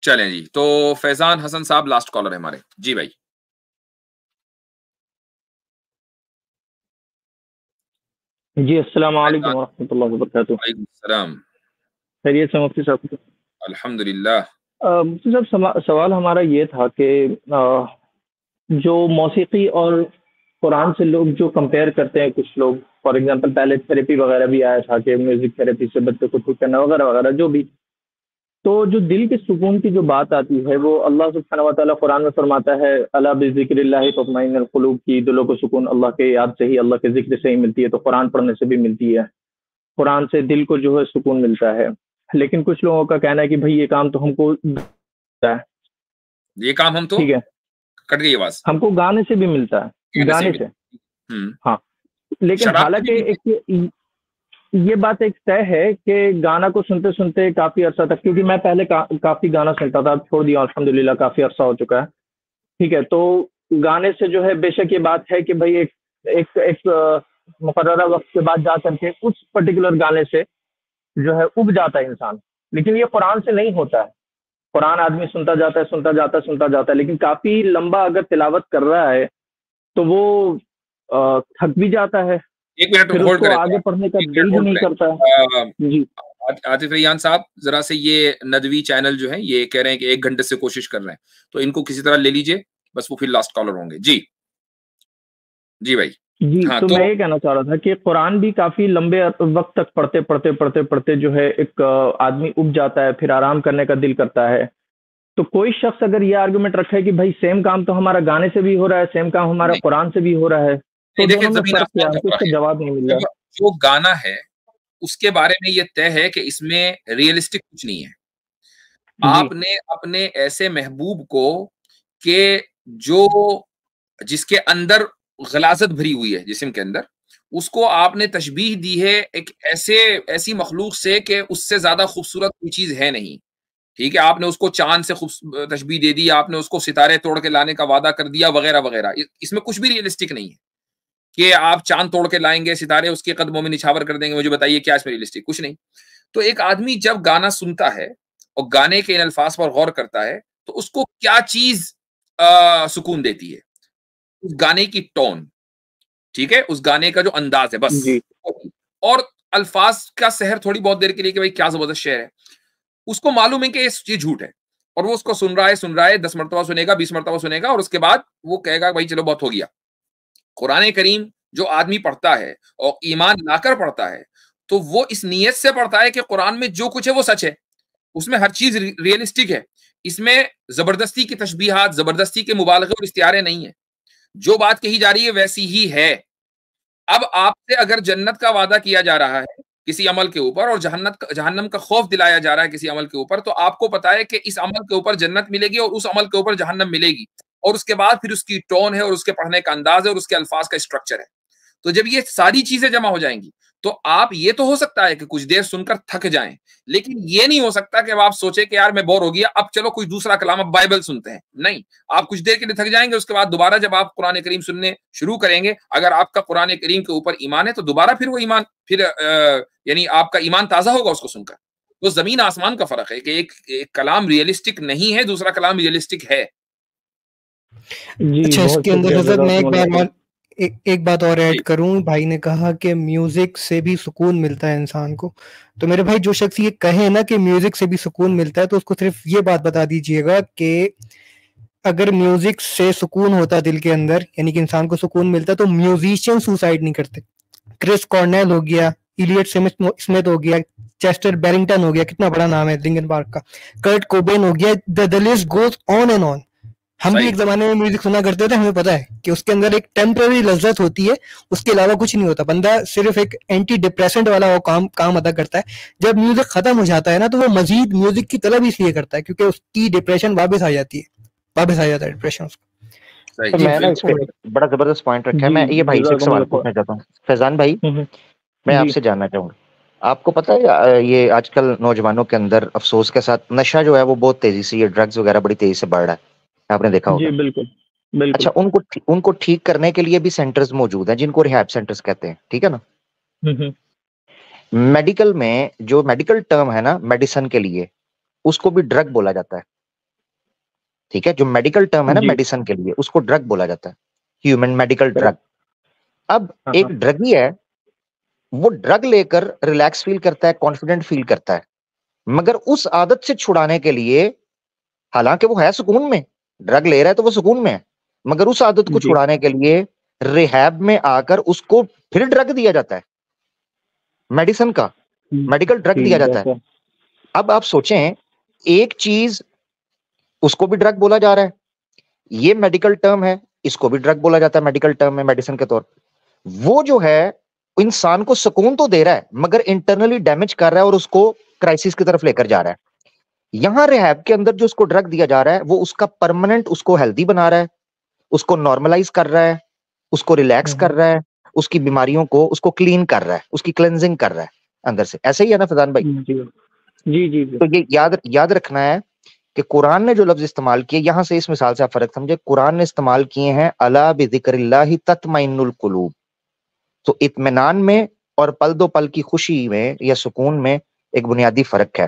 چلیں جی، تو فیضان حسن صاحب لاسٹ کالر ہے ہمارے. جی بھائی. جی السلام علیکم ورحمۃ اللہ وبرکاتہ. وعلیکم السلام. خیریت سے مفتی صاحب؟ الحمدللہ. مفتی صاحب سوال ہمارا یہ تھا کہ جو موسیقی اور قرآن سے لوگ جو کمپیئر کرتے ہیں، کچھ لوگ فار ایگزامپل پہلے تھراپی وغیرہ بھی آیا تھا کہ میوزک تھراپی سے بچوں کو ٹھیک کرنا وغیرہ وغیرہ جو بھی، تو جو دل کے سکون کی جو بات آتی ہے وہ اللہ سبحانہ و تعالیٰ قرآن میں فرماتا ہے الا بذکر اللہ تطمئن القلوب، کی دلوں کو سکون اللہ کے یاد سے ہی، اللہ کے ذکر سے ہی ملتی ہے. تو قرآن پڑھنے سے بھی ملتی ہے، قرآن سے دل کو جو ہے سکون ملتا ہے. لیکن کچھ لوگوں کا کہنا ہے کہ بھائی یہ کام تو ہم کو یہ کام ہم تو ٹھیک ہے کٹ گئی آواز، ہم کو گانے سے بھی ملتا ہے، گانے سے. ہاں لیکن حالانکہ ایک یہ بات ایک طے ہے کہ گانا کو سنتے سنتے کافی عرصہ تک، کیونکہ میں پہلے کافی گانا سنتا تھا، چھوڑ دیا الحمدللہ، کافی عرصہ ہو چکا ہے. ٹھیک ہے، تو گانے سے جو ہے بے شک یہ بات ہے کہ بھائی ایک مقررہ وقت کے بعد جا کر کے اس پرٹیکولر گانے سے جو ہے اگ جاتا ہے انسان. لیکن یہ قرآن سے نہیں ہوتا ہے. قرآن آدمی سنتا جاتا ہے لیکن کافی لمبا اگر تلاوت کر رہا ہے تو وہ تھک بھی جاتا ہے، ایک منٹ پھر اس کو آگے پڑھنے کا دل بھی نہیں کرتا ہے. جی عاطف ریان صاحب، ذرا سے یہ ندوی چینل جو ہے یہ کہہ رہے ہیں کہ 1 گھنٹے سے کوشش کر رہے ہیں، تو ان کو کسی طرح لے لیجئے، بس وہ پھر لاسٹ کالر ہوں گے. جی جی بھائی. جی تو میں یہ کہنا چاہ رہا تھا کہ قرآن بھی کافی لمبے وقت تک پڑھتے جو ہے ایک آدمی اگ جاتا ہے، پھر آرام کرنے کا دل کرتا ہے. تو کوئی شخص اگر یہ آرگومنٹ رکھے کہ بھائی سیم کام تو ہمارا گانے سے بھی ہو رہا ہے، سیم کام ہمارا قرآن سے بھی ہو رہا ہے، تو دونوں میں فرق کیا ہے؟ اس کا جواب نہیں مل رہا. جو گانا ہے اس کے بارے میں یہ طے ہے کہ اس میں ریئلسٹک کچھ نہیں ہے. آپ نے اپنے ایسے محبوب کو کہ جو جس کے اندر غلاظت بھری ہوئی ہے جسم کے اندر، اس کو آپ نے تشبیہ دی ہے ایک ایسی مخلوق سے کہ اس سے زیادہ خوبصورت کوئی چیز ہے نہیں. ٹھیک ہے، آپ نے اس کو چاند سے تشبیہ دے دی، آپ نے اس کو ستارے توڑ کے لانے کا وعدہ کر دیا وغیرہ وغیرہ. اس میں کچھ بھی ریئلسٹک نہیں ہے کہ آپ چاند توڑ کے لائیں گے، ستارے اس کے قدموں میں نچھاور کر دیں گے. مجھے بتائیے کیا اس میں ریئلسٹک؟ کچھ نہیں. تو ایک آدمی جب گانا سنتا ہے اور گانے کے ان الفاظ پر غور کرتا ہے تو اس کو کیا چیز سکون دیتی ہے؟ اس گانے کی ٹون، ٹھیک ہے، اس گانے کا جو انداز ہے، بس. اور الفاظ کا سحر تھوڑی بہت دیر کے لیے کہ بھائی کیا زبردست شعر ہے. اس کو معلوم ہے کہ یہ جھوٹ ہے، اور وہ اس کو سن رہا ہے 10 مرتبہ سنے گا، 20 مرتبہ سنے گا، اور اس کے بعد وہ کہے گا بھائی چلو بہت ہو گیا. قرآن کریم جو آدمی پڑھتا ہے اور ایمان لا کر پڑھتا ہے تو وہ اس نیت سے پڑھتا ہے کہ قرآن میں جو کچھ ہے وہ سچ ہے، اس میں ہر چیز ریئلسٹک ہے، اس میں زبردستی کی تشبیہات، زبردستی کے مبالغے اور استعارے نہیں ہیں. جو بات کہی جا رہی ہے ویسی ہی ہے. اب آپ سے اگر جنت کا وعدہ کیا جا رہا ہے کسی عمل کے اوپر اور جہنم کا خوف دلایا جا رہا ہے کسی عمل کے اوپر، تو آپ کو پتا ہے کہ اس عمل کے اوپر جنت ملے گی اور اس عمل کے اوپر جہنم ملے گی، اور اس کے بعد پھر اس کی ٹون ہے اور اس کے پڑھنے کا انداز ہے اور اس کے الفاظ کا اسٹرکچر ہے. تو جب یہ ساری چیزیں جمع ہو جائیں گی تو آپ یہ تو ہو سکتا ہے کہ کچھ دیر سن کر تھک جائیں، لیکن یہ نہیں ہو سکتا کہ آپ سوچیں کہ یار میں بور ہو گیا، اب چلو کوئی دوسرا کلام، اب بائبل سنتے ہیں. نہیں، آپ کچھ دیر کے لیے تھک جائیں گے، اس کے بعد دوبارہ جب آپ قرآن کریم سننے شروع کریں گے، اگر آپ کا قرآن کریم کے اوپر ایمان ہے تو دوبارہ پھر وہ ایمان یعنی آپ کا ایمان تازہ ہوگا اس کو سن کر. وہ زمین آسمان کا فرق ہے کہ ایک کلام ریئلسٹک نہیں ہے، دوسرا کلام ریئلسٹک ہے. اچھا، اس کے اندر حضرت میں ایک بات اور ایڈ کروں. بھائی نے کہا کہ میوزک سے بھی سکون ملتا ہے انسان کو، تو میرے بھائی جو شخص یہ کہے نا کہ میوزک سے بھی سکون ملتا ہے، تو اس کو صرف یہ بات بتا دیجئے گا کہ اگر میوزک سے سکون ہوتا دل کے اندر، یعنی کہ انسان کو سکون ملتا، تو میوزیشین سوسائڈ نہیں کرتے. کرس کارنیل ہو گیا، ایلیٹ اسمتھ ہو گیا، چیسٹر بیرنگٹن ہو گیا، کتنا بڑا نام ہے لنکن پارک کا، کرٹ کوبین ہو گیا، the list goes on and on. ہم بھی ایک زمانے میں میوزک سنا کرتے تھے، ہمیں پتا ہے کہ اس کے اندر ایک ٹیمپرری لذت ہوتی ہے، اس کے علاوہ کچھ نہیں ہوتا. بندہ صرف ایک اینٹی ڈپریسنٹ والا وہ کام ادا کرتا ہے. جب میوزک ختم ہو جاتا ہے نا تو وہ مزید میوزک کی طلب اس لیے کرتا ہے کیونکہ اس کی ڈپریشن واپس آ جاتی ہے، واپس آ جاتا ہے ڈپریشن اس کو. میں نے اس پہ بڑا زبردست پوائنٹ رکھا ہے. میں یہ بھائی سے ایک سوال پوچھنا چاہتا ہوں. فیضان بھائی، میں آپ سے جاننا چاہوں گا، آپ کو پتا ہے یہ آج کل نوجوانوں کے اندر افسوس کے ساتھ نشہ جو ہے وہ بہت تیزی سے، یہ ڈرگز وغیرہ بڑی تیزی سے بڑھ رہا ہے، آپ نے دیکھا ہوگا. جی بالکل. اچھا، ان کو ٹھیک کرنے کے لیے بھی سینٹرز موجود ہیں جن کو ریہاب سینٹرز کہتے ہیں، ٹھیک ہے نا. میڈیکل میں جو میڈیکل ٹرم ہے نا میڈیسن کے لیے، اس کو بھی ڈرگ بولا جاتا ہے. ٹھیک ہے, جو میڈیکل ٹرم ہے نا میڈیسن کے لیے, اس کو ڈرگ بولا جاتا ہے, ہیومن میڈیکل ڈرگ. اب ایک ڈرگی ہے, وہ ڈرگ لے کر ریلیکس فیل کرتا ہے, کانفیڈنٹ فیل کرتا ہے, مگر اس عادت سے چھڑانے کے لیے, حالانکہ وہ ہے سکون میں, ڈرگ لے رہا ہے تو وہ سکون میں ہے, مگر اس عادت کو چھڑانے کے لیے ریہاب میں آ کر اس کو پھر ڈرگ دیا جاتا ہے, میڈیسن کا میڈیکل ڈرگ دیا جاتا ہے. اب آپ سوچیں, ایک چیز اس کو بھی ڈرگ بولا جا رہا ہے, یہ میڈیکل ٹرم ہے, اس کو بھی ڈرگ بولا جاتا ہے میڈیکل ٹرم میں میڈیسن کے طور پر. وہ جو ہے انسان کو سکون تو دے رہا ہے مگر انٹرنلی ڈیمیج کر رہا ہے اور اس کو کرائسس کی طرف لے کر جا رہا ہے. یہاں ریہاب کے اندر جو اس کو ڈرگ دیا جا رہا ہے وہ اس کا پرماننٹ, اس کو ہیلدی بنا رہا ہے, اس کو نارملائز کر رہا ہے, اس کو ریلیکس کر رہا ہے, اس کی بیماریوں کو, اس کو کلین کر رہا ہے, اس کی کلینزنگ کر رہا ہے اندر سے. ایسے ہی ہے نا فیضان بھائی؟ جی. تو یہ یاد رکھنا ہے کہ قرآن نے جو لفظ استعمال کیے, یہاں سے اس مثال سے آپ فرق سمجھے, قرآن نے استعمال کیے ہیں الا بذکر اللہ تطمئن القلوب. تو اطمینان میں اور پل دو پل کی خوشی میں یا سکون میں ایک بنیادی فرق ہے.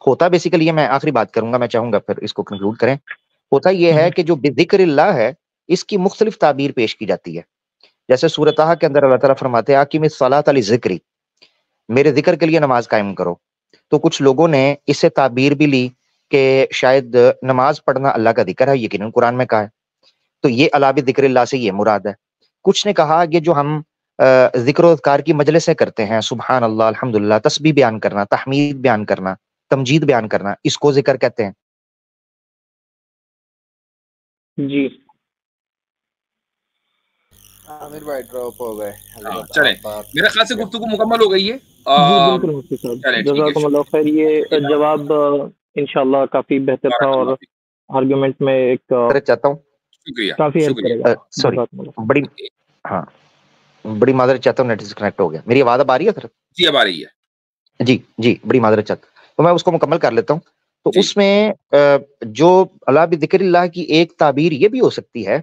ہوتا بیسیکلی یہ, میں آخری بات کروں گا, میں چاہوں گا پھر اس کو کنکلوڈ کریں. ہوتا یہ ہے کہ جو بذکر اللہ ہے اس کی مختلف تعبیر پیش کی جاتی ہے. جیسے سورۃ طٰ کے اندر اللہ تعالیٰ فرماتے ہیں اقیم الصلاۃ لذکری, میرے ذکر کے لیے نماز قائم کرو. تو کچھ لوگوں نے اس سے تعبیر بھی لی کہ شاید نماز پڑھنا اللہ کا ذکر ہے, یقیناً قرآن میں کہا ہے, تو یہ الا بذکر اللہ سے یہ مراد ہے. کچھ نے کہا یہ جو ہم ذکر و اذکار کی مجلسیں کرتے ہیں, سبحان اللہ, الحمدللہ, تسبیح بیان کرنا, تحمید بیان کرنا, تمجید بیان کرنا, اس کو ذکر کہتے ہیں. جی عامر بھائی ڈراپ ہو گئے. چلیں, میرے خیال سے گفتگو مکمل ہو گئی ہے. جی بالکل مفتی صاحب, جزاکم اللہ خیر. یہ جواب انشاءاللہ کافی بہتر تھا اور آرگومنٹ میں ایک چاہتا ہوں کافی ہیلپ کرے گا. سوری, بڑی معذرت چاہتا ہوں, نیٹ ڈسکنیکٹ ہو گیا. میری آواز اب آ رہی ہے سر؟ جی اب آ رہی ہے. جی بڑی معذرت چاہتا ہوں, تو میں اس کو مکمل کر لیتا ہوں. تو اس میں جو الا بذکر اللہ کی ایک تعبیر یہ بھی ہو سکتی ہے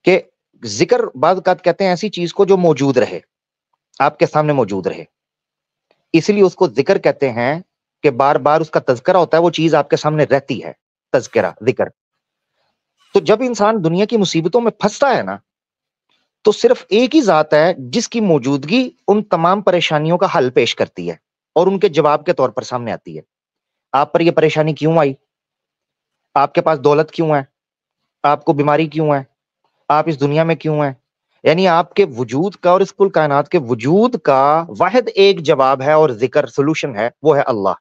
کہ ذکر بعض اوقات کہتے ہیں ایسی چیز کو جو موجود رہے, آپ کے سامنے موجود رہے, اس لیے اس کو ذکر کہتے ہیں کہ بار بار اس کا تذکرہ ہوتا ہے, وہ چیز آپ کے سامنے رہتی ہے, تذکرہ, ذکر. تو جب انسان دنیا کی مصیبتوں میں پھنستا ہے نا, تو صرف ایک ہی ذات ہے جس کی موجودگی ان تمام پریشانیوں کا حل پیش کرتی ہے اور ان کے جواب کے طور پر سامنے آتی ہے. آپ پر یہ پریشانی کیوں آئی, آپ کے پاس دولت کیوں ہے, آپ کو بیماری کیوں ہے, آپ اس دنیا میں کیوں ہیں, یعنی آپ کے وجود کا اور اس کل کائنات کے وجود کا واحد ایک جواب ہے اور ذکر سولوشن ہے, وہ ہے اللہ.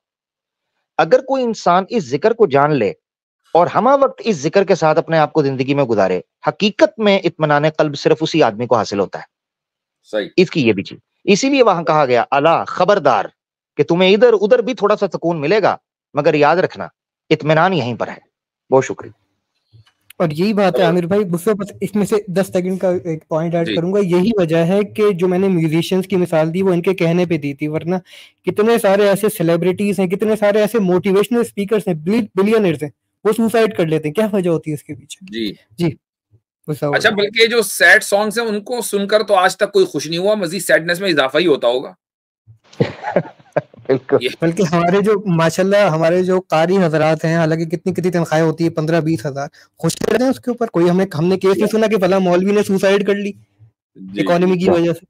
اگر کوئی انسان اس ذکر کو جان لے اور ہمہ وقت اس ذکر کے ساتھ اپنے آپ کو زندگی میں گزارے, حقیقت میں اطمینان قلب صرف اسی آدمی کو حاصل ہوتا ہے. صحیح, اس کی یہ بھی چیز, اسی لیے وہاں کہا گیا الا, خبردار, کہ تمہیں ادھر ادھر بھی تھوڑا سا سکون ملے گا, مگر یاد رکھنا اطمینان یہیں پر ہے. بہت شکریہ. اور یہی بات ہے عامر بھائی, اس میں سے 10 سیکنڈ کا ایک پوائنٹ ایڈ کروں گا. یہی وجہ ہے کہ جو میں نے میوزیشینز کی مثال دی وہ ان کے کہنے پہ دی تھی, ورنہ کتنے سارے ایسے سیلیبریٹیز ہیں, کتنے سارے ایسے موٹیویشنل اسپیکرز ہیں, بلینئرز ہیں, وہ سوسائڈ کر لیتے ہیں. کیا وجہ ہوتی ہے اس کے پیچھے؟ جی اچھا, بلکہ جو سیڈ سانگز ہیں ان کو سن کر تو آج تک کوئی خوش نہیں ہوا, مزید سیڈنس میں اضافہ ہی ہوتا ہوگا. بلکہ ہمارے جو ماشاءاللہ ہمارے جو قاری حضرات ہیں, حالانکہ کتنی تنخواہیں ہوتی ہے, 15-20 ہزار, خوش کرتے ہیں اس کے اوپر. کوئی ہم نے کیس نہیں سنا کہ فلاں مولوی نے سوسائڈ کر لی اکانومی کی وجہ سے.